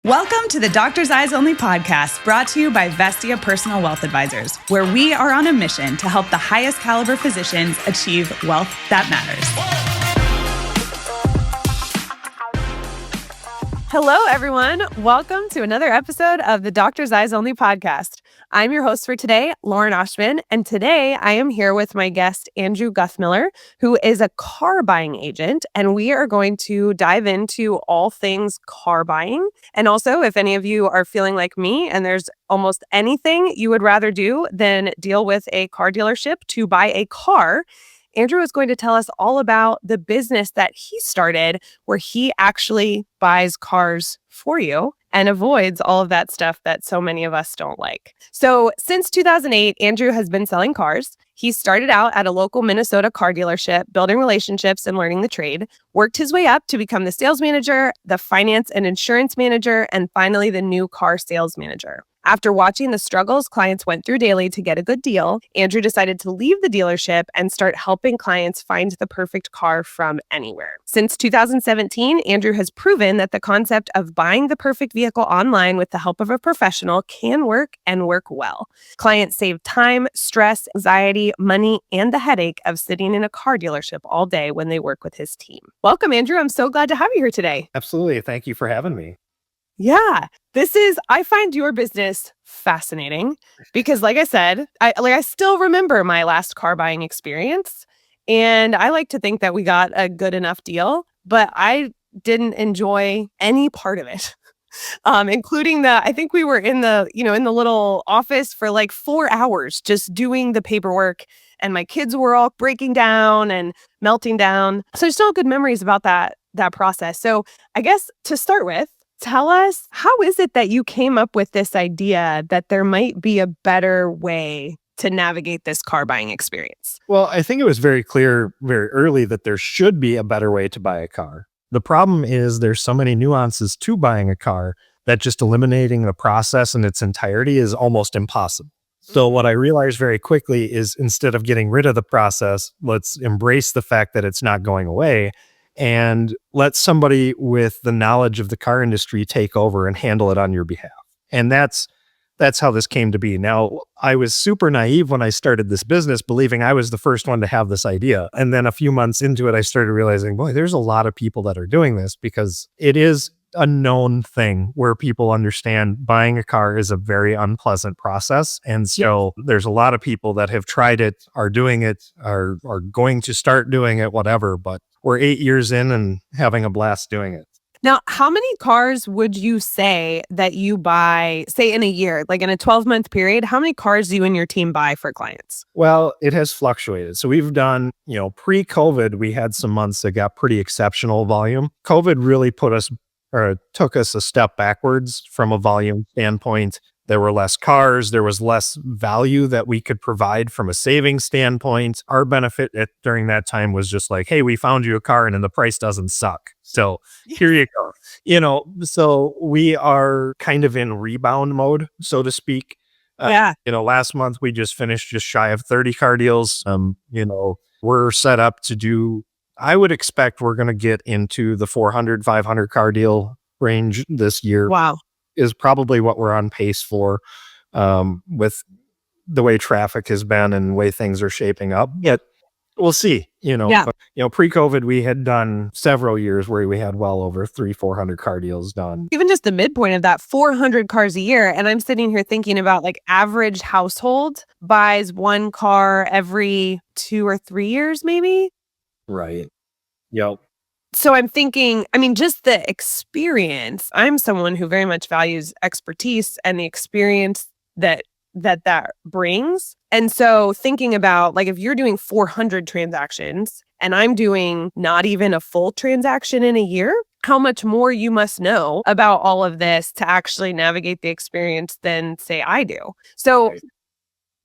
Welcome to the Doctor's Eyes Only podcast, brought to you by Vestia Personal Wealth Advisors, where we are on a mission to help the highest caliber physicians achieve wealth that matters. Hello, everyone. Welcome to another episode of the Doctor's Eyes Only podcast. I'm your host for today, Lauren Oschman, and today I am here with my guest, Andrew Guthmiller, who is a car buying agent, and we are going to dive into all things car buying. And also, if any of you are feeling like me and there's almost anything you would rather do than deal with a car dealership to buy a car, Andrew is going to tell us all about the business that he started where he actually buys cars for you and avoids all of that stuff that so many of us don't like. So since 2008, Andrew has been selling cars. He started out at a local Minnesota car dealership, building relationships and learning the trade, worked his way up to become the sales manager, the finance and insurance manager, and finally the new car sales manager. After watching the struggles clients went through daily to get a good deal, Andrew decided to leave the dealership and start helping clients find the perfect car from anywhere. Since 2017, Andrew has proven that the concept of buying the perfect vehicle online with the help of a professional can work and work well. Clients save time, stress, anxiety, money, and the headache of sitting in a car dealership all day when they work with his team. Welcome, Andrew. I'm so glad to have you here today. Absolutely. Thank you for having me. Yeah, I find your business fascinating because like I said, I still remember my last car buying experience, and I like to think that we got a good enough deal, but I didn't enjoy any part of it. Including I think we were in the little office for like 4 hours just doing the paperwork, and my kids were all breaking down and melting down. So there's still good memories about that process. So I guess to start with, tell us, how is it that you came up with this idea that there might be a better way to navigate this car buying experience? Well, I think it was very clear very early that there should be a better way to buy a car. The problem is there's so many nuances to buying a car that just eliminating the process in its entirety is almost impossible. So what I realized very quickly is instead of getting rid of the process, let's embrace the fact that it's not going away and let somebody with the knowledge of the car industry take over and handle it on your behalf. And that's how this came to be. Now, I was super naive when I started this business, believing I was the first one to have this idea. And then a few months into it, I started realizing, boy, there's a lot of people that are doing this because it is a known thing where people understand buying a car is a very unpleasant process. And so there's a lot of people that have tried it, are doing it, are going to start doing it, whatever. But we're 8 years in and having a blast doing it. Now, how many cars would you say that you buy, say in a year, like in a 12-month period, how many cars do you and your team buy for clients? Well, it has fluctuated. So we've done, pre-COVID, we had some months that got pretty exceptional volume. COVID really took us a step backwards from a volume standpoint. There were less cars. There was less value that we could provide from a savings standpoint. Our benefit during that time was just like, hey, we found you a car and the price doesn't suck. So here you go. So we are kind of in rebound mode, so to speak. Last month we just finished just shy of 30 car deals. We're set up to do, I would expect we're going to get into the 400, 500 car deal range this year. Wow. Is probably what we're on pace for with the way traffic has been and the way things are shaping up. Yet we'll see, pre-COVID, we had done several years where we had well over 300-400 car deals done. Even just the midpoint of that, 400 cars a year. And I'm sitting here thinking about like average household buys one car every 2 or 3 years, maybe. Right. Yep. So I'm thinking, just the experience. I'm someone who very much values expertise and the experience that brings. And so thinking about like if you're doing 400 transactions and I'm doing not even a full transaction in a year, how much more you must know about all of this to actually navigate the experience than say I do. So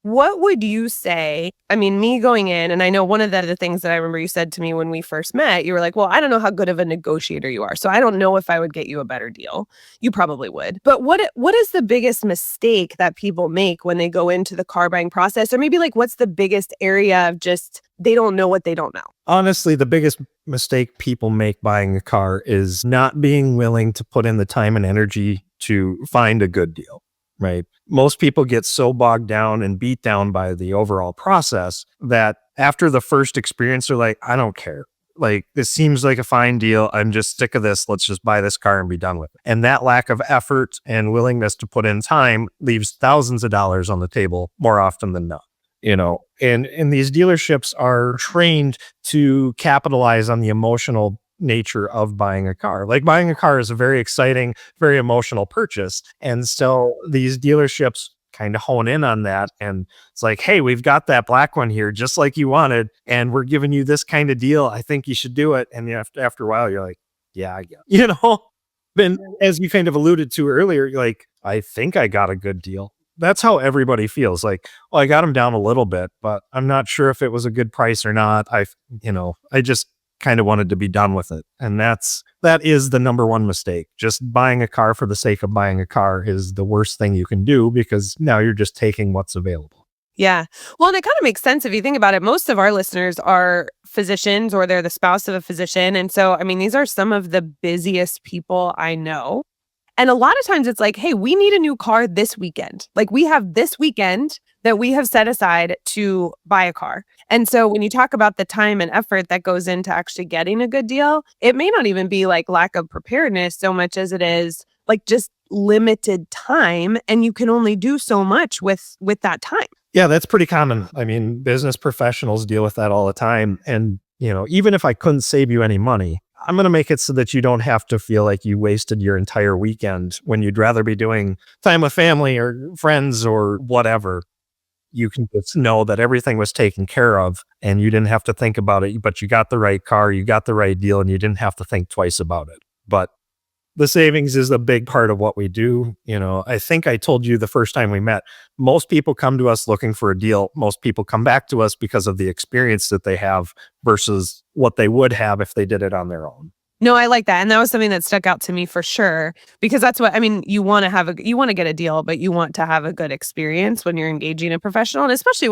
What would you say? I mean, me going in, and I know one of the things that I remember you said to me when we first met, you were like, well, I don't know how good of a negotiator you are. So I don't know if I would get you a better deal. You probably would. But what is the biggest mistake that people make when they go into the car buying process? Or maybe like, what's the biggest area of just they don't know what they don't know? Honestly, the biggest mistake people make buying a car is not being willing to put in the time and energy to find a good deal, right? Most people get so bogged down and beat down by the overall process that after the first experience, they're like, I don't care. Like, this seems like a fine deal. I'm just sick of this. Let's just buy this car and be done with it. And that lack of effort and willingness to put in time leaves thousands of dollars on the table more often than not. And these dealerships are trained to capitalize on the emotional nature of buying a car. Like, buying a car is a very exciting, very emotional purchase. And so these dealerships kind of hone in on that. And it's like, hey, we've got that black one here, just like you wanted. And we're giving you this kind of deal. I think you should do it. And after a while, you're like, yeah, I get it. Then as you kind of alluded to earlier, you're like, I think I got a good deal. That's how everybody feels. Like, well, I got them down a little bit, but I'm not sure if it was a good price or not. I just kind of wanted to be done with it. And that is the number one mistake. Just buying a car for the sake of buying a car is the worst thing you can do, because now you're just taking what's available. Yeah. Well, and it kind of makes sense if you think about it. Most of our listeners are physicians or they're the spouse of a physician. And so, I mean, these are some of the busiest people I know. And a lot of times it's like, hey, we need a new car this weekend. Like, we have this weekend that we have set aside to buy a car. And so when you talk about the time and effort that goes into actually getting a good deal, it may not even be like lack of preparedness so much as it is like just limited time. And you can only do so much with that time. Yeah, that's pretty common. I mean, business professionals deal with that all the time. And, even if I couldn't save you any money, I'm going to make it so that you don't have to feel like you wasted your entire weekend when you'd rather be doing time with family or friends or whatever. You can just know that everything was taken care of and you didn't have to think about it, but you got the right car, you got the right deal, and you didn't have to think twice about it. But the savings is a big part of what we do. I think I told you the first time we met, most people come to us looking for a deal. Most people come back to us because of the experience that they have versus what they would have if they did it on their own. No, I like that. And that was something that stuck out to me for sure, because that's what, I mean, you want to get a deal, but you want to have a good experience when you're engaging a professional. And especially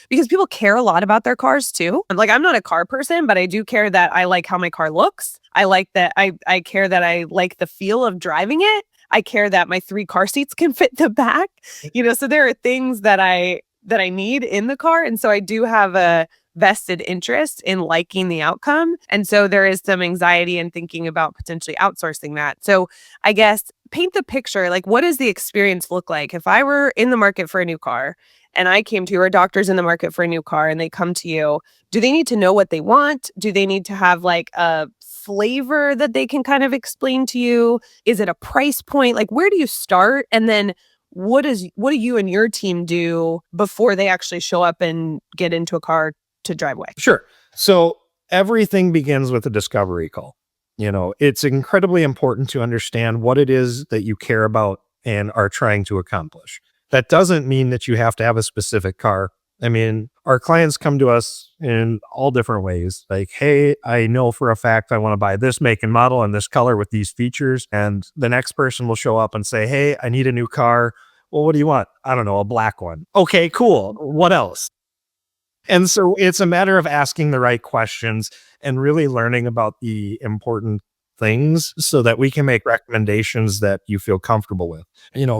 because people care a lot about their cars too. Like, I'm not a car person, but I do care that I like how my car looks. I like that. I care that I like the feel of driving it. I care that my 3 car seats can fit the back, so there are things that I need in the car. And so I do have a vested interest in liking the outcome. And so there is some anxiety in thinking about potentially outsourcing that. So I guess paint the picture, like, what does the experience look like? If I were in the market for a new car and I came to you, or doctors in the market for a new car and they come to you, do they need to know what they want? Do they need to have like a flavor that they can kind of explain to you? Is it a price point? Like, where do you start? And then what do you and your team do before they actually show up and get into a car to drive away? Sure. So everything begins with a discovery call. It's incredibly important to understand what it is that you care about and are trying to accomplish. That doesn't mean that you have to have a specific car. I mean, our clients come to us in all different ways. Like, hey, I know for a fact I want to buy this make and model and this color with these features. And the next person will show up and say, hey, I need a new car. Well, what do you want? I don't know, a black one. Okay, cool. What else? And so it's a matter of asking the right questions and really learning about the important things so that we can make recommendations that you feel comfortable with.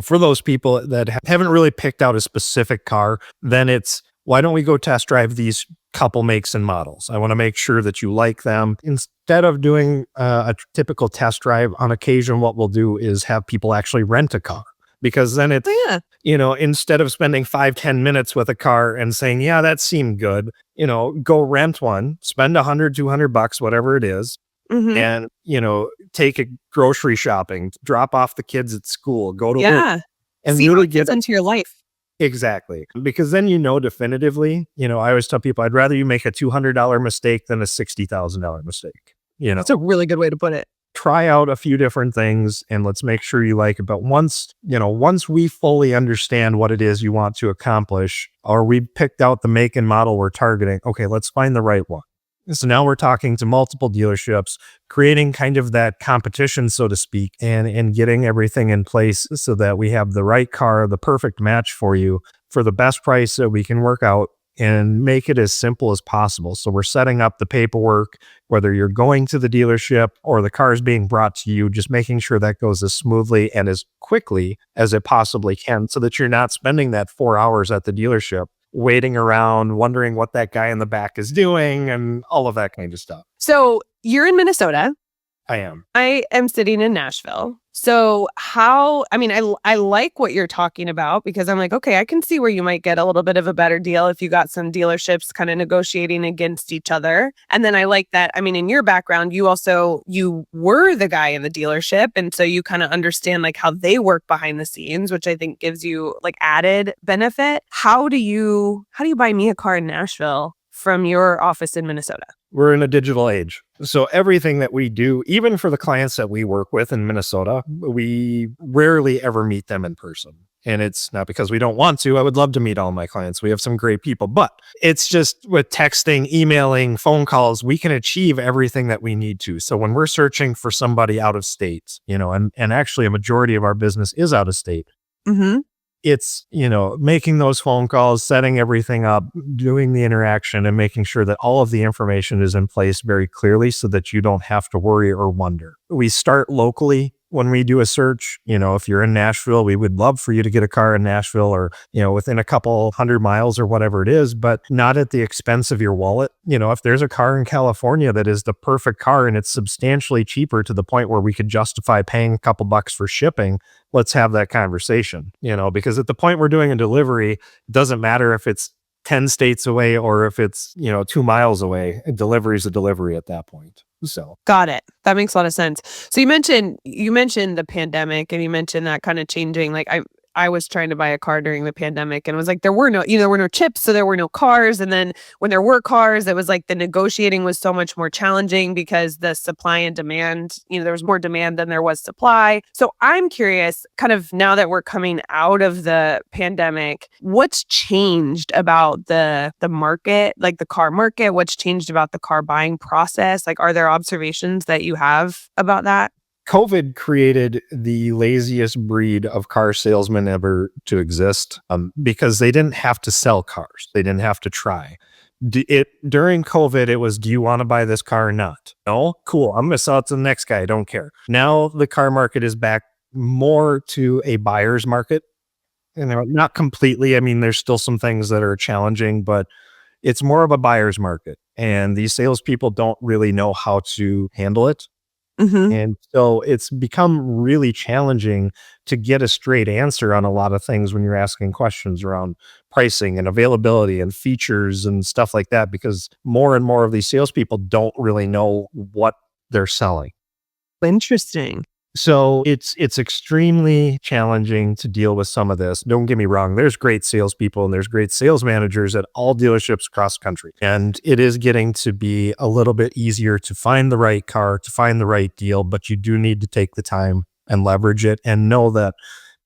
For those people that haven't really picked out a specific car, then it's, why don't we go test drive these couple makes and models? I want to make sure that you like them. Instead of doing a typical test drive, on occasion, what we'll do is have people actually rent a car. Because then it's, instead of spending 5-10 minutes with a car and saying, yeah, that seemed good, go rent one, spend $100-$200, whatever it is. Mm-hmm. And, take a grocery shopping, drop off the kids at school, go to work. And see really get into your life. Exactly. Because then definitively, I always tell people, I'd rather you make a $200 mistake than a $60,000 mistake. That's a really good way to put it. try out a few different things and let's make sure you like it. But once we fully understand what it is you want to accomplish, or we picked out the make and model we're targeting, okay, let's find the right one. So now we're talking to multiple dealerships, creating kind of that competition, so to speak, and getting everything in place so that we have the right car, the perfect match for you for the best price that we can work out and make it as simple as possible. So we're setting up the paperwork, whether you're going to the dealership or the car is being brought to you, just making sure that goes as smoothly and as quickly as it possibly can so that you're not spending that 4 hours at the dealership waiting around, wondering what that guy in the back is doing and all of that kind of stuff. So you're in Minnesota. I am. I am sitting in Nashville. So I like what you're talking about because I'm like, okay, I can see where you might get a little bit of a better deal if you got some dealerships kind of negotiating against each other. And then I like that. I mean, in your background, you were the guy in the dealership. And so you kind of understand like how they work behind the scenes, which I think gives you like added benefit. How do you buy me a car in Nashville from your office in Minnesota? We're in a digital age. So everything that we do, even for the clients that we work with in Minnesota, we rarely ever meet them in person. And it's not because we don't want to. I would love to meet all my clients. We have some great people, but it's just with texting, emailing, phone calls, we can achieve everything that we need to. So when we're searching for somebody out of state, and actually a majority of our business is out of state. Mm-hmm. It's, making those phone calls, setting everything up, doing the interaction and making sure that all of the information is in place very clearly so that you don't have to worry or wonder. We start locally when we do a search. If you're in Nashville, we would love for you to get a car in Nashville or, within a couple 100 miles or whatever it is, but not at the expense of your wallet. If there's a car in California that is the perfect car and it's substantially cheaper to the point where we could justify paying a couple bucks for shipping, let's have that conversation, because at the point we're doing a delivery, it doesn't matter if it's 10 states away or if it's, 2 miles away. A delivery is a delivery at that point. So got it. That makes a lot of sense. So you mentioned the pandemic and you mentioned that kind of changing. Like I was trying to buy a car during the pandemic and it was like there were no chips, so there were no cars. And then when there were cars, it was like the negotiating was so much more challenging because the supply and demand, there was more demand than there was supply. So I'm curious, kind of now that we're coming out of the pandemic, what's changed about the market, like the car market? What's changed about the car buying process? Like, are there observations that you have about that? COVID created the laziest breed of car salesmen ever to exist because they didn't have to sell cars. They didn't have to try. During COVID, it was, do you want to buy this car or not? No? Cool. I'm going to sell it to the next guy. I don't care. Now the car market is back more to a buyer's market. Not completely. I mean, there's still some things that are challenging, but it's more of a buyer's market. And these salespeople don't really know how to handle it. Mm-hmm. And so it's become really challenging to get a straight answer on a lot of things when you're asking questions around pricing and availability and features and stuff like that, because more and more of these salespeople don't really know what they're selling. Interesting. So it's extremely challenging to deal with some of this. Don't get me wrong. There's great salespeople and there's great sales managers at all dealerships across the country. And it is getting to be a little bit easier to find the right car, to find the right deal, but you do need to take the time and leverage it and know that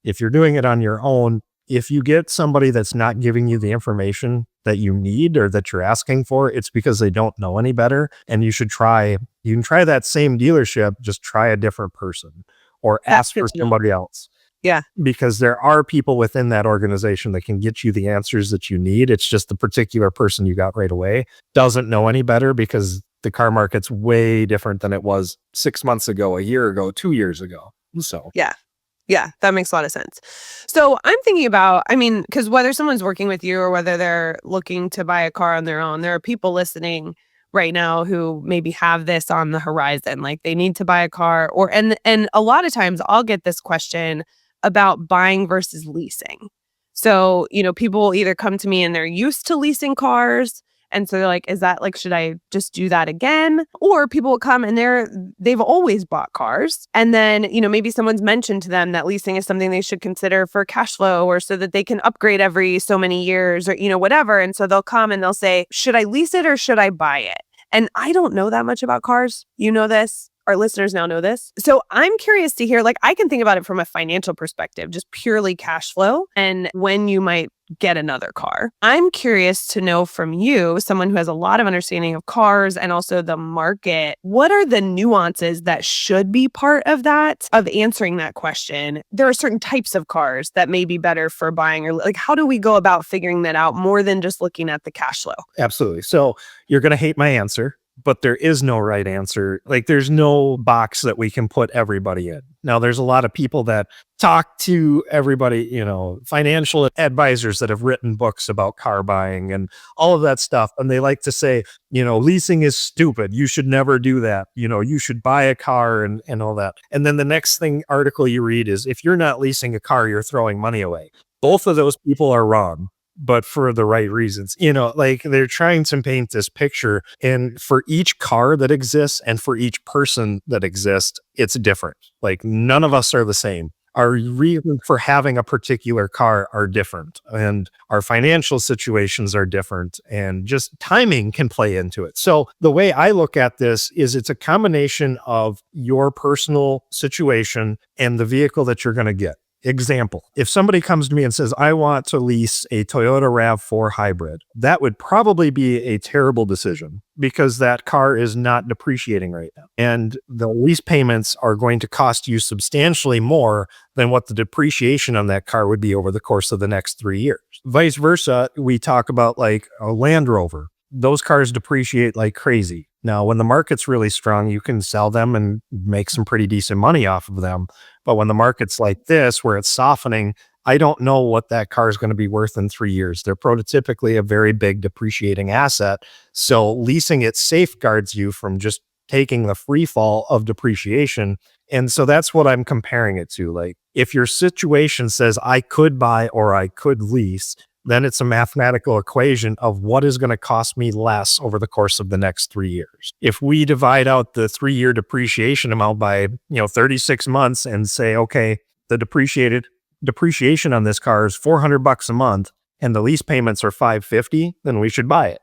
if you're doing it on your own, if you get somebody that's not giving you the information that you need or that you're asking for, it's because they don't know any better. And you can try that same dealership, just try a different person or ask for somebody else. Yeah. Because there are people within that organization that can get you the answers that you need. It's just the particular person you got right away doesn't know any better because the car market's way different than it was 6 months ago, a year ago, 2 years ago. So Yeah, that makes a lot of sense. So I'm thinking about, because whether someone's working with you or whether they're looking to buy a car on their own, there are people listening right now who maybe have this on the horizon, like they need to buy a car and a lot of times I'll get this question about buying versus leasing. So, people will either come to me and they're used to leasing cars. And so they're like, is that like, should I just do that again? Or people will come and they've always bought cars. And then, maybe someone's mentioned to them that leasing is something they should consider for cash flow or so that they can upgrade every so many years or, whatever. And so they'll come and they'll say, should I lease it or should I buy it? And I don't know that much about cars. You know this. our listeners now know this. So I'm curious to hear, like, I can think about it from a financial perspective, just purely cash flow and when you might get another car. I'm curious to know from you, someone who has a lot of understanding of cars and also the market, what are the nuances that should be part of that, of answering that question? There are certain types of cars that may be better for buying, or like, how do we go about figuring that out more than just looking at the cash flow? Absolutely. So you're going to hate my answer, but there is no right answer. Like there's no box that we can put everybody in. Now, there's a lot of people that talk to everybody, financial advisors that have written books about car buying and all of that stuff. And they like to say, leasing is stupid. You should never do that. You should buy a car and all that. And then the next article you read is, if you're not leasing a car, you're throwing money away. Both of those people are wrong, but for the right reasons. Like they're trying to paint this picture, and for each car that exists and for each person that exists, it's different. Like none of us are the same. Our reasons for having a particular car are different, and our financial situations are different, and just timing can play into it. So the way I look at this is it's a combination of your personal situation and the vehicle that you're going to get. Example, if somebody comes to me and says, I want to lease a Toyota RAV4 hybrid, that would probably be a terrible decision because that car is not depreciating right now. And the lease payments are going to cost you substantially more than what the depreciation on that car would be over the course of the next 3 years. Vice versa, we talk about like a Land Rover. Those cars depreciate like crazy. Now, when the market's really strong, you can sell them and make some pretty decent money off of them. But when the market's like this, where it's softening, I don't know what that car is going to be worth in 3 years. They're prototypically a very big depreciating asset. So leasing it safeguards you from just taking the free fall of depreciation. And so that's what I'm comparing it to. Like if your situation says I could buy or I could lease, then it's a mathematical equation of what is going to cost me less over the course of the next 3 years. If we divide out the 3-year depreciation amount by, 36 months and say, okay, the depreciation on this car is $400 a month and the lease payments are $550, then we should buy it,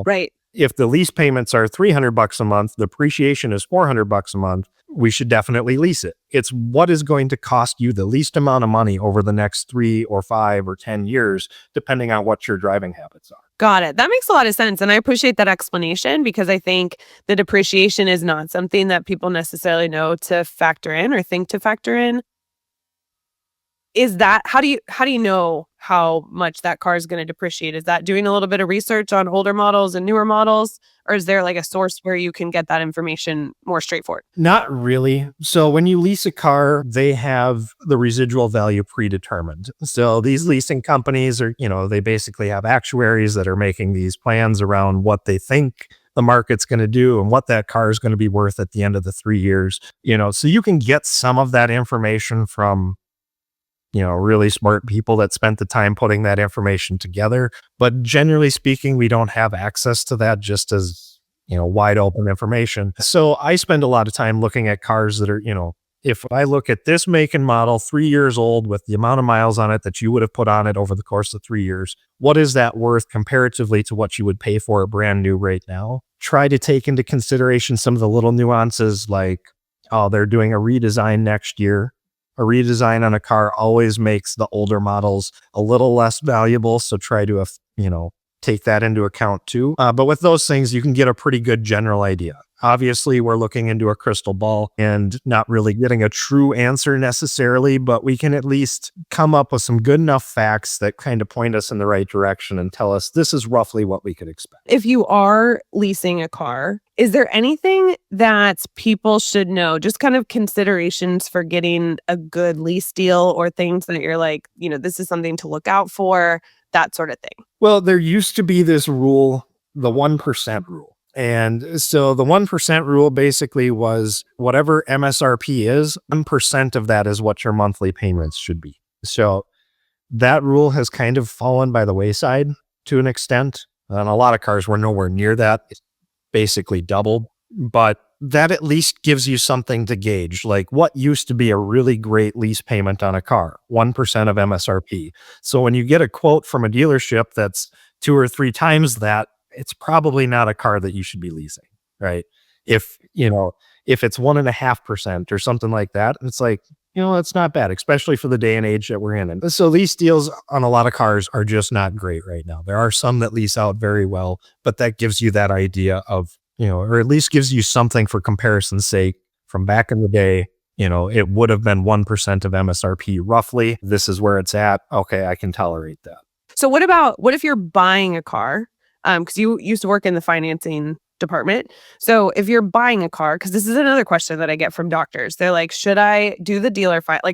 Right. If the lease payments are $300 a month, the depreciation is $400 a month, we should definitely lease it. It's what is going to cost you the least amount of money over the next 3 or 5 or 10 years, depending on what your driving habits are. Got it. That makes a lot of sense. And I appreciate that explanation because I think the depreciation is not something that people necessarily know to factor in or think to factor in. Is that, how do you know how much that car is going to depreciate? Is that doing a little bit of research on older models and newer models? Or is there like a source where you can get that information more straightforward? Not really. So when you lease a car, they have the residual value predetermined. So these leasing companies are, they basically have actuaries that are making these plans around what they think the market's going to do and what that car is going to be worth at the end of the 3 years. So you can get some of that information from really smart people that spent the time putting that information together. But generally speaking, we don't have access to that just as, wide open information. So I spend a lot of time looking at cars that are, if I look at this make and model, 3 years old with the amount of miles on it that you would have put on it over the course of 3 years, what is that worth comparatively to what you would pay for it brand new right now? Try to take into consideration some of the little nuances like, oh, they're doing a redesign next year. A redesign on a car always makes the older models a little less valuable. So try to, take that into account too. But with those things, you can get a pretty good general idea. Obviously, we're looking into a crystal ball and not really getting a true answer necessarily, but we can at least come up with some good enough facts that kind of point us in the right direction and tell us this is roughly what we could expect. If you are leasing a car, is there anything that people should know? Just kind of considerations for getting a good lease deal or things that you're like, this is something to look out for, that sort of thing. Well, there used to be this rule, the 1% rule. And so the 1% rule basically was whatever MSRP is, 1% of that is what your monthly payments should be. So that rule has kind of fallen by the wayside to an extent. And a lot of cars were nowhere near that. It's basically doubled. But that at least gives you something to gauge, like what used to be a really great lease payment on a car, 1% of MSRP. So when you get a quote from a dealership that's 2 or 3 times that, it's probably not a car that you should be leasing, right? If If it's 1.5% or something like that, it's like, that's not bad, especially for the day and age that we're in. And so lease deals on a lot of cars are just not great right now. There are some that lease out very well, but that gives you that idea of, or at least gives you something for comparison's sake. From back in the day, it would have been 1% of MSRP roughly. This is where it's at. Okay, I can tolerate that. So what if you're buying a car? Because you used to work in the financing department. So if you're buying a car, because this is another question that I get from doctors, they're like, should I do the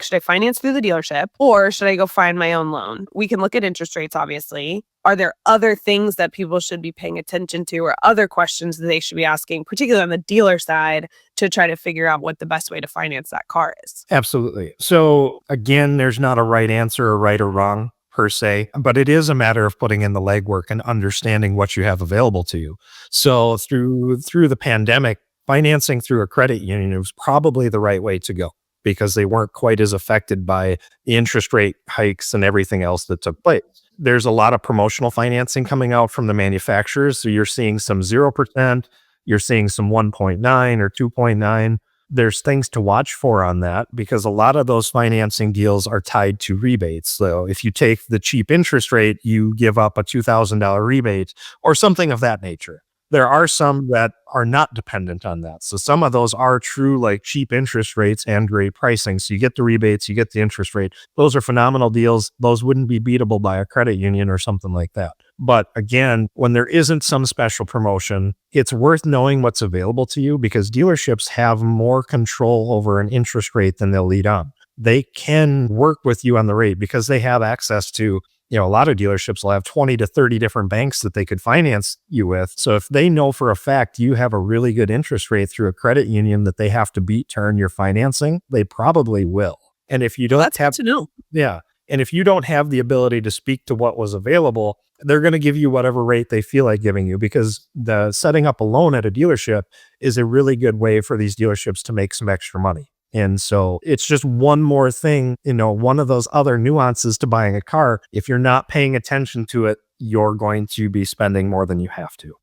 should I finance through the dealership or should I go find my own loan? We can look at interest rates, obviously. Are there other things that people should be paying attention to or other questions that they should be asking, particularly on the dealer side, to try to figure out what the best way to finance that car is? Absolutely. So again, there's not a right answer or right or wrong per se, but it is a matter of putting in the legwork and understanding what you have available to you. So through the pandemic, financing through a credit union was probably the right way to go because they weren't quite as affected by the interest rate hikes and everything else that took place. There's a lot of promotional financing coming out from the manufacturers. So you're seeing some 0%, you're seeing some 1.9 or 2.9. There's things to watch for on that because a lot of those financing deals are tied to rebates. So if you take the cheap interest rate, you give up a $2,000 rebate or something of that nature. There are some that are not dependent on that. So some of those are true like cheap interest rates and great pricing. So you get the rebates, you get the interest rate. Those are phenomenal deals. Those wouldn't be beatable by a credit union or something like that. But again, when there isn't some special promotion, it's worth knowing what's available to you because dealerships have more control over an interest rate than they'll lead on. They can work with you on the rate because they have access to, a lot of dealerships will have 20 to 30 different banks that they could finance you with. So if they know for a fact you have a really good interest rate through a credit union that they have to beat to earn your financing, they probably will. And if you don't That's good to know. Yeah. And if you don't have the ability to speak to what was available, they're going to give you whatever rate they feel like giving you because the setting up a loan at a dealership is a really good way for these dealerships to make some extra money. And so it's just one more thing, one of those other nuances to buying a car. If you're not paying attention to it, you're going to be spending more than you have to.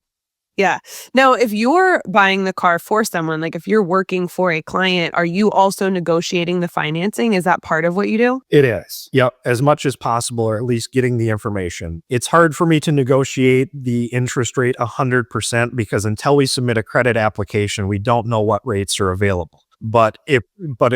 Yeah. Now, if you're buying the car for someone, like if you're working for a client, are you also negotiating the financing? Is that part of what you do? It is. Yep. As much as possible, or at least getting the information. It's hard for me to negotiate the interest rate 100% because until we submit a credit application, we don't know what rates are available. But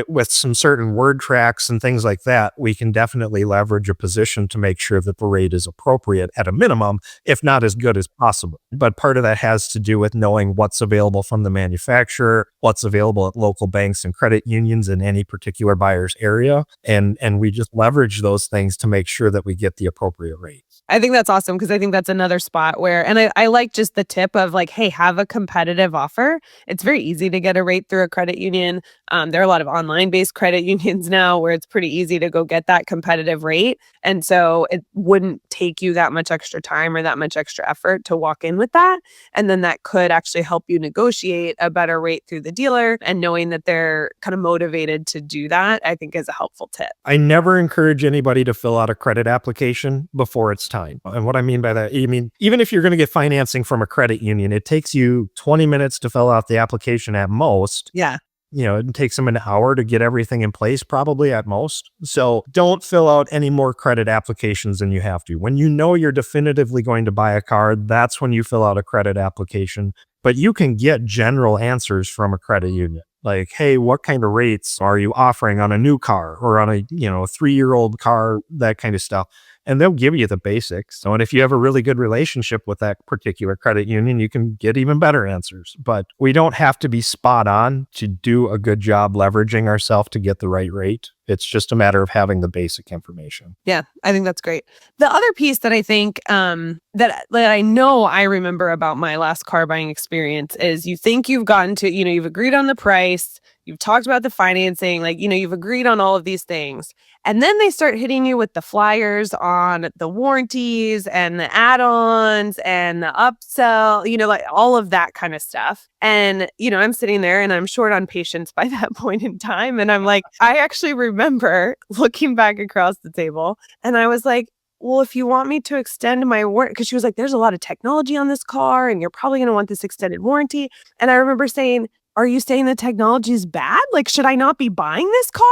with some certain word tracks and things like that, we can definitely leverage a position to make sure that the rate is appropriate at a minimum, if not as good as possible. But part of that has to do with knowing what's available from the manufacturer, what's available at local banks and credit unions in any particular buyer's area. And we just leverage those things to make sure that we get the appropriate rate. I think that's awesome because I think that's another spot where, and I like just the tip of like, hey, have a competitive offer. It's very easy to get a rate through a credit union. There are a lot of online-based credit unions now where it's pretty easy to go get that competitive rate. And so it wouldn't take you that much extra time or that much extra effort to walk in with that. And then that could actually help you negotiate a better rate through the dealer. And knowing that they're kind of motivated to do that, I think is a helpful tip. I never encourage anybody to fill out a credit application before it's time. And what I mean by that, even if you're going to get financing from a credit union, it takes you 20 minutes to fill out the application at most. Yeah. It takes them an hour to get everything in place, probably at most. So don't fill out any more credit applications than you have to. When you know you're definitively going to buy a car, that's when you fill out a credit application. But you can get general answers from a credit union. Like, hey, what kind of rates are you offering on a new car or on a 3-year-old car, that kind of stuff. And they'll give you the basics. So, and if you have a really good relationship with that particular credit union, you can get even better answers. But we don't have to be spot on to do a good job leveraging ourselves to get the right rate. It's just a matter of having the basic information. Yeah, I think that's great. The other piece that I think that I know I remember about my last car buying experience is you think you've gotten to, you've agreed on the price, you've talked about the financing, you've agreed on all of these things. And then they start hitting you with the flyers on the warranties and the add-ons and the upsell, all of that kind of stuff. And, I'm sitting there and I'm short on patience by that point in time. And I'm like, I actually remember looking back across the table and I was like, well, if you want me to extend my warranty, because she was like, there's a lot of technology on this car and you're probably going to want this extended warranty. And I remember saying, are you saying the technology is bad? Like, should I not be buying this car?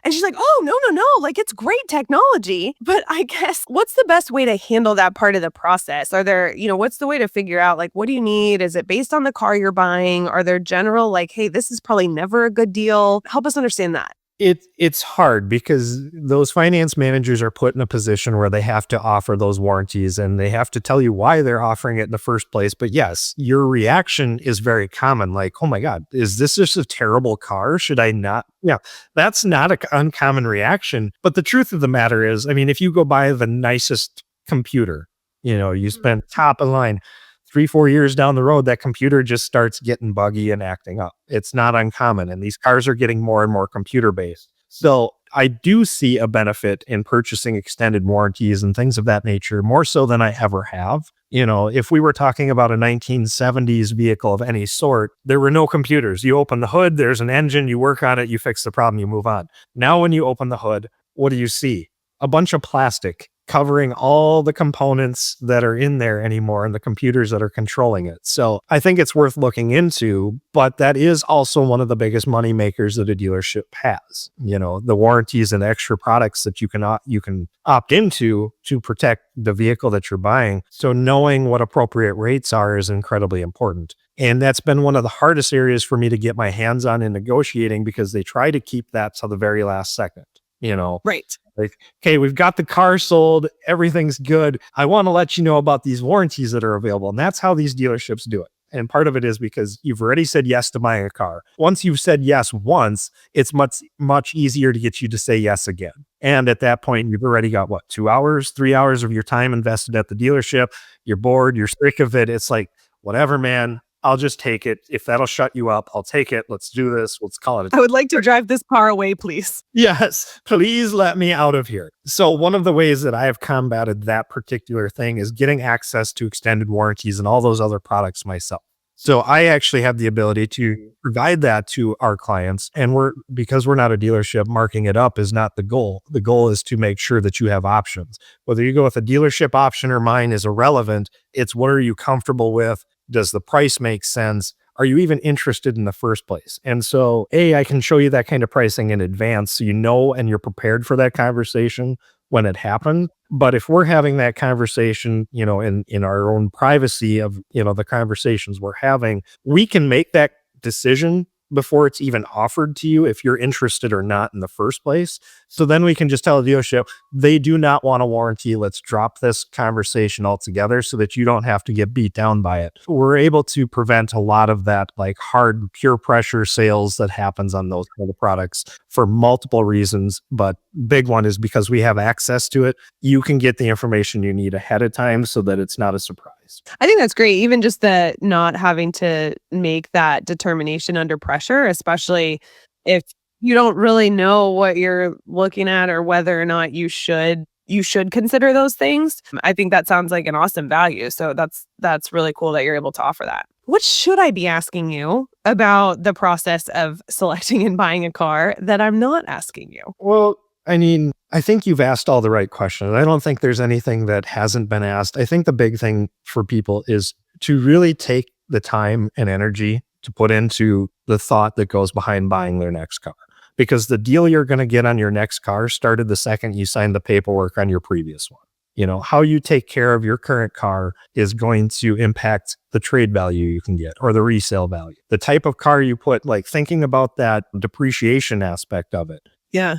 And she's like, oh, no. Like, it's great technology. But I guess what's the best way to handle that part of the process? Are there, what's the way to figure out, like, what do you need? Is it based on the car you're buying? Are there general, like, hey, this is probably never a good deal? Help us understand that. It's hard because those finance managers are put in a position where they have to offer those warranties and they have to tell you why they're offering it in the first place. But yes, your reaction is very common. Like, oh my God, is this just a terrible car? Should I not? Yeah, that's not an uncommon reaction. But the truth of the matter is, I mean, if you go buy the nicest computer, you spend top of line, 3-4 years down the road, that computer just starts getting buggy and acting up. It's not uncommon. And these cars are getting more and more computer based. So I do see a benefit in purchasing extended warranties and things of that nature, more so than I ever have. If we were talking about a 1970s vehicle of any sort, there were no computers. You open the hood, there's an engine, you work on it, you fix the problem, you move on. Now, when you open the hood, what do you see? A bunch of plastic covering all the components that are in there anymore and the computers that are controlling it. So I think it's worth looking into, but that is also one of the biggest money makers that a dealership has. The warranties and extra products that you can opt into to protect the vehicle that you're buying. So knowing what appropriate rates are is incredibly important. And that's been one of the hardest areas for me to get my hands on in negotiating because they try to keep that to the very last second. Right. Like, okay, we've got the car sold. Everything's good. I want to let you know about these warranties that are available. And that's how these dealerships do it. And part of it is because you've already said yes to buying a car. Once you've said yes once, it's much easier to get you to say yes again. And at that point, you've already got 2 hours, 3 hours of your time invested at the dealership. You're bored. You're sick of it. It's like, whatever, man. I'll just take it. If that'll shut you up, I'll take it. Let's do this. Let's call it. I would like to drive this car away, please. Yes, please let me out of here. So one of the ways that I have combated that particular thing is getting access to extended warranties and all those other products myself. So I actually have the ability to provide that to our clients. And because we're not a dealership, marking it up is not the goal. The goal is to make sure that you have options. Whether you go with a dealership option or mine is irrelevant. It's what are you comfortable with? Does the price make sense? Are you even interested in the first place? And so, I can show you that kind of pricing in advance so and you're prepared for that conversation when it happened. But if we're having that conversation, in our own privacy of, the conversations we're having, we can make that decision before it's even offered to you if you're interested or not in the first place. So then we can just tell the dealership, they do not want a warranty. Let's drop this conversation altogether so that you don't have to get beat down by it. We're able to prevent a lot of that like hard peer pressure sales that happens on those kind of products for multiple reasons. But big one is because we have access to it. You can get the information you need ahead of time so that it's not a surprise. I think that's great. Even just the not having to make that determination under pressure, especially if you don't really know what you're looking at or whether or not you should consider those things. I think that sounds like an awesome value. So that's really cool that you're able to offer that. What should I be asking you about the process of selecting and buying a car that I'm not asking you? Well, I mean, I think you've asked all the right questions. I don't think there's anything that hasn't been asked. I think the big thing for people is to really take the time and energy to put into the thought that goes behind buying their next car. Because the deal you're going to get on your next car started the second you signed the paperwork on your previous one. How you take care of your current car is going to impact the trade value you can get or the resale value. The type of car you put, like thinking about that depreciation aspect of it. Yeah.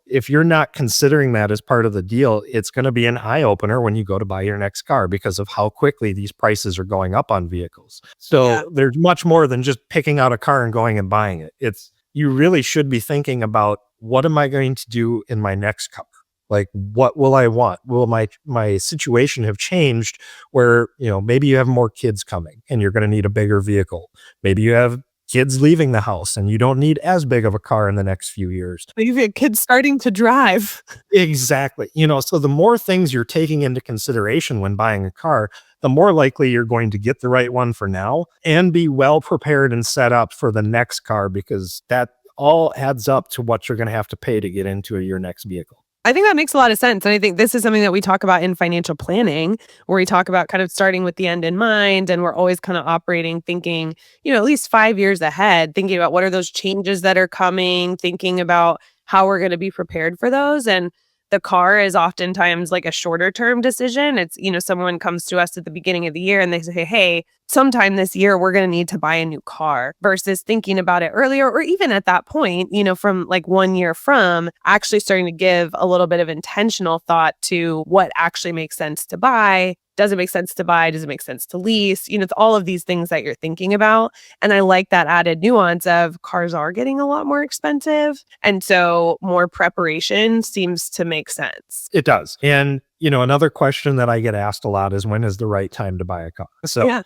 If you're not considering that as part of the deal, it's going to be an eye opener when you go to buy your next car because of how quickly these prices are going up on vehicles. So there's much more than just picking out a car and going and buying it. You really should be thinking about what am I going to do in my next car? Like, what will I want? Will my situation have changed where, maybe you have more kids coming and you're going to need a bigger vehicle. Maybe you have kids leaving the house and you don't need as big of a car in the next few years. Maybe you have kids starting to drive. Exactly. So the more things you're taking into consideration when buying a car, the more likely you're going to get the right one for now and be well prepared and set up for the next car because that all adds up to what you're going to have to pay to get into your next vehicle. I think that makes a lot of sense. And I think this is something that we talk about in financial planning, where we talk about kind of starting with the end in mind. And we're always kind of operating, thinking, at least 5 years ahead, thinking about what are those changes that are coming, thinking about how we're going to be prepared for those. And the car is oftentimes like a shorter term decision. It's, someone comes to us at the beginning of the year and they say, hey, sometime this year, we're going to need to buy a new car, versus thinking about it earlier, or even at that point, from like 1 year from, actually starting to give a little bit of intentional thought to what actually makes sense to buy. Does it make sense to buy? Does it make sense to lease? It's all of these things that you're thinking about. And I like that added nuance of cars are getting a lot more expensive. And so more preparation seems to make sense. It does. And, another question that I get asked a lot is, when is the right time to buy a car? So Yeah.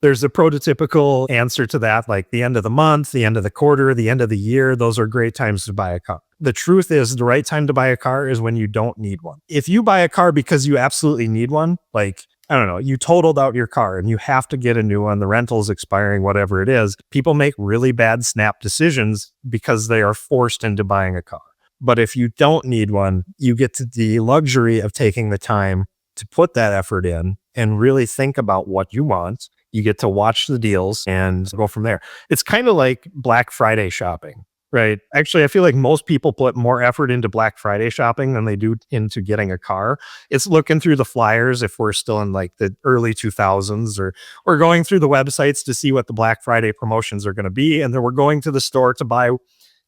there's a prototypical answer to that, like the end of the month, the end of the quarter, the end of the year. Those are great times to buy a car. The truth is, the right time to buy a car is when you don't need one. If you buy a car because you absolutely need one, like, I don't know, you totaled out your car and you have to get a new one, the rental's expiring, whatever it is, people make really bad snap decisions because they are forced into buying a car. But if you don't need one, you get to the luxury of taking the time to put that effort in and really think about what you want. You get to watch the deals and go from there. It's kind of like Black Friday shopping, right? Actually, I feel like most people put more effort into Black Friday shopping than they do into getting a car. It's looking through the flyers if we're still in like the early 2000s, or going through the websites to see what the Black Friday promotions are going to be. And then we're going to the store to buy,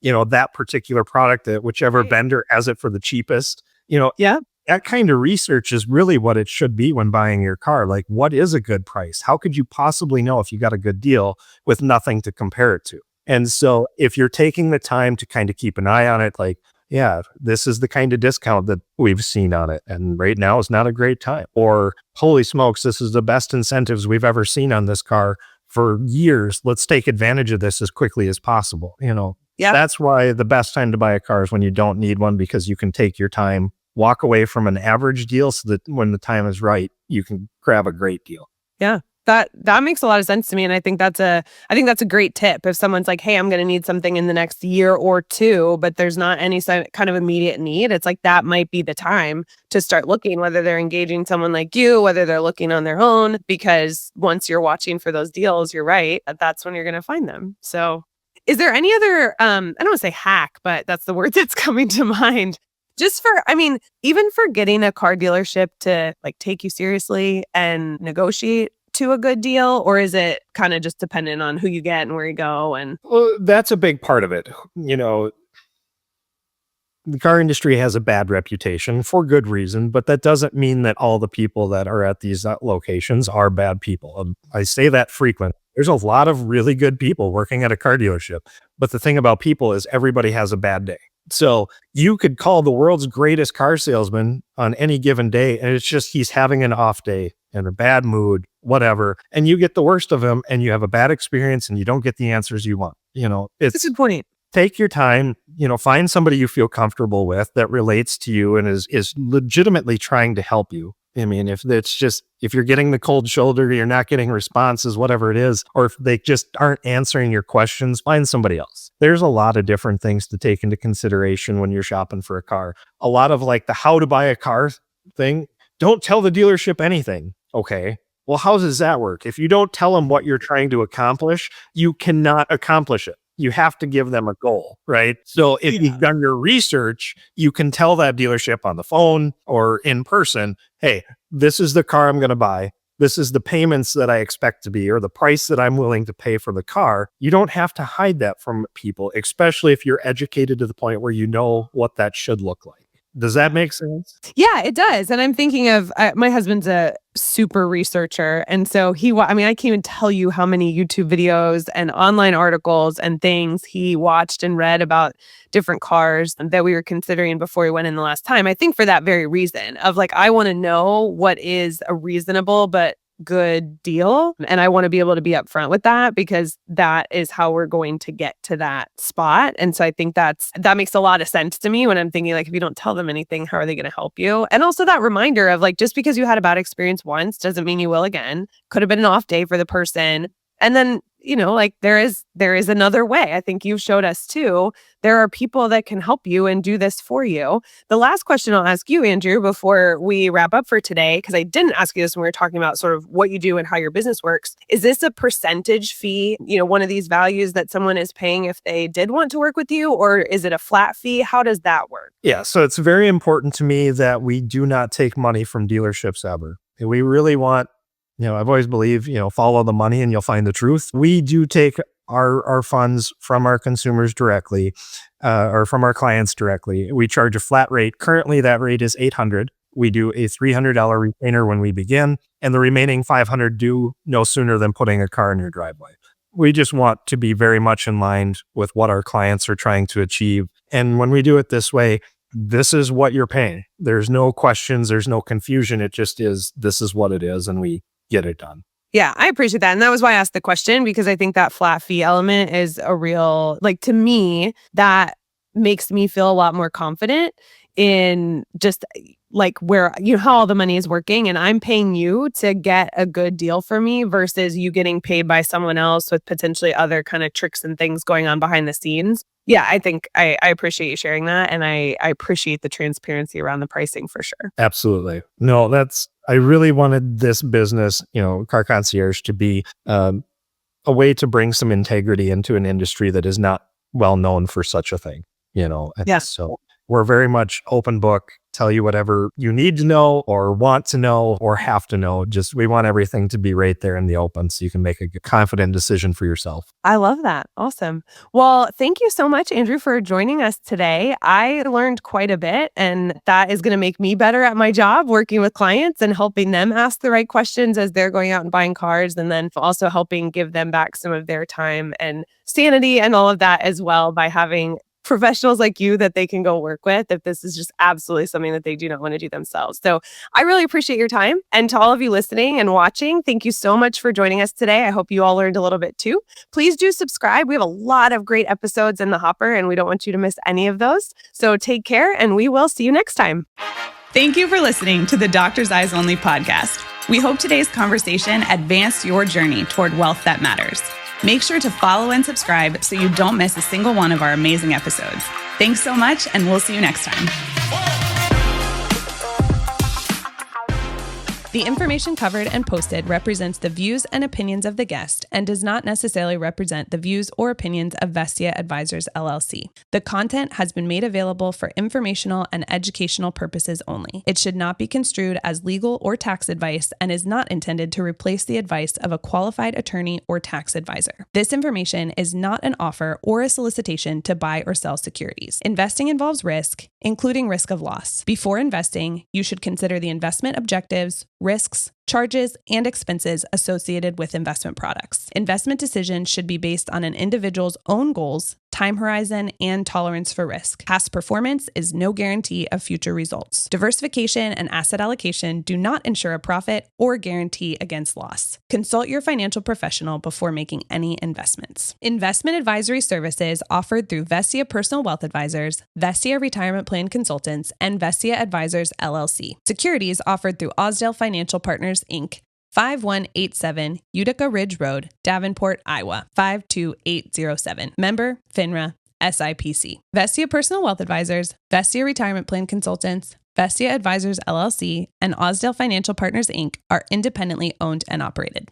that particular product at whichever vendor has it for the cheapest. Yeah. That kind of research is really what it should be when buying your car. Like, what is a good price? How could you possibly know if you got a good deal with nothing to compare it to? And so if you're taking the time to kind of keep an eye on it, like, yeah, this is the kind of discount that we've seen on it, and right now is not a great time. Or, holy smokes, this is the best incentives we've ever seen on this car for years. Let's take advantage of this as quickly as possible. Yeah. That's why the best time to buy a car is when you don't need one, because you can take your time, walk away from an average deal so that when the time is right, you can grab a great deal. Yeah. That makes a lot of sense to me. And I think that's a great tip. If someone's like, hey, I'm going to need something in the next year or two, but there's not any kind of immediate need, it's like that might be the time to start looking, whether they're engaging someone like you, whether they're looking on their own, because once you're watching for those deals, you're right, that's when you're going to find them. So is there any other, I don't want to say hack, but that's the word that's coming to mind. Just even for getting a car dealership to like take you seriously and negotiate to a good deal, or is it kind of just dependent on who you get and where you go? And well, that's a big part of it. The car industry has a bad reputation for good reason, but that doesn't mean that all the people that are at these locations are bad people. I say that frequently. There's a lot of really good people working at a car dealership, but the thing about people is everybody has a bad day. So you could call the world's greatest car salesman on any given day, and it's just he's having an off day and a bad mood, whatever, and you get the worst of him and you have a bad experience and you don't get the answers you want. that's a good point. Take your time, find somebody you feel comfortable with that relates to you and is legitimately trying to help you. I mean, if you're getting the cold shoulder, you're not getting responses, whatever it is, or if they just aren't answering your questions, find somebody else. There's a lot of different things to take into consideration when you're shopping for a car. A lot of like the how to buy a car thing. Don't tell the dealership anything. Okay. Well, how does that work? If you don't tell them what you're trying to accomplish, you cannot accomplish it. You have to give them a goal, right? So if you've done your research, you can tell that dealership on the phone or in person, hey, this is the car I'm going to buy. This is the payments that I expect to be, or the price that I'm willing to pay for the car. You don't have to hide that from people, especially if you're educated to the point where you know what that should look like. Does that make sense? Yeah, it does. And I'm thinking of my husband's a super researcher. And so I can't even tell you how many YouTube videos and online articles and things he watched and read about different cars that we were considering before we went in the last time. I think for that very reason of like, I want to know what is a reasonable but good deal. And I want to be able to be upfront with that, because that is how we're going to get to that spot. And so I think that makes a lot of sense to me when I'm thinking like, if you don't tell them anything, how are they going to help you? And also that reminder of like, just because you had a bad experience once doesn't mean you will again. Could have been an off day for the person. And then like there is another way. I think you've showed us too. There are people that can help you and do this for you. The last question I'll ask you, Andrew, before we wrap up for today, because I didn't ask you this when we were talking about sort of what you do and how your business works. Is this a percentage fee, one of these values that someone is paying if they did want to work with you, or is it a flat fee? How does that work? Yeah, so it's very important to me that we do not take money from dealerships ever. We really want, I've always believed, follow the money and you'll find the truth. We do take our funds from our consumers directly, or from our clients directly. We charge a flat rate. Currently, that rate is $800. We do a $300 retainer when we begin, and the remaining $500 due no sooner than putting a car in your driveway. We just want to be very much in line with what our clients are trying to achieve. And when we do it this way, this is what you're paying. There's no questions. There's no confusion. It just is, this is what it is, and we get it done. Yeah, I appreciate that. And that was why I asked the question, because I think that flat fee element is a real, to me, that makes me feel a lot more confident in just where, how all the money is working, and I'm paying you to get a good deal for me versus you getting paid by someone else with potentially other kind of tricks and things going on behind the scenes. Yeah, I think I appreciate you sharing that. And I appreciate the transparency around the pricing for sure. Absolutely. No, I really wanted this business, Car Concierge, to be a way to bring some integrity into an industry that is not well known for such a thing, Yeah. So we're very much open book, tell you whatever you need to know or want to know or have to know. Just, we want everything to be right there in the open so you can make a confident decision for yourself. I love that. Awesome. Well, thank you so much, Andrew, for joining us today. I learned quite a bit, and that is going to make me better at my job, working with clients and helping them ask the right questions as they're going out and buying cars, and then also helping give them back some of their time and sanity and all of that as well by having professionals like you that they can go work with if this is just absolutely something that they do not want to do themselves. So I really appreciate your time. And to all of you listening and watching, thank you so much for joining us today. I hope you all learned a little bit too. Please do subscribe. We have a lot of great episodes in the hopper, and we don't want you to miss any of those. So take care, and we will see you next time. Thank you for listening to the Doctor's Eyes Only podcast. We hope today's conversation advanced your journey toward wealth that matters. Make sure to follow and subscribe so you don't miss a single one of our amazing episodes. Thanks so much, and we'll see you next time. The information covered and posted represents the views and opinions of the guest and does not necessarily represent the views or opinions of Vestia Advisors, LLC. The content has been made available for informational and educational purposes only. It should not be construed as legal or tax advice and is not intended to replace the advice of a qualified attorney or tax advisor. This information is not an offer or a solicitation to buy or sell securities. Investing involves risk, including risk of loss. Before investing, you should consider the investment objectives, risks, charges, and expenses associated with investment products. Investment decisions should be based on an individual's own goals, time horizon, and tolerance for risk. Past performance is no guarantee of future results. Diversification and asset allocation do not ensure a profit or guarantee against loss. Consult your financial professional before making any investments. Investment advisory services offered through Vestia Personal Wealth Advisors, Vestia Retirement Plan Consultants, and Vestia Advisors, LLC. Securities offered through Osdale Financial Partners, Inc., 5187 Utica Ridge Road, Davenport, Iowa, 52807. Member, FINRA, SIPC. Vestia Personal Wealth Advisors, Vestia Retirement Plan Consultants, Vestia Advisors, LLC, and Osdale Financial Partners, Inc. are independently owned and operated.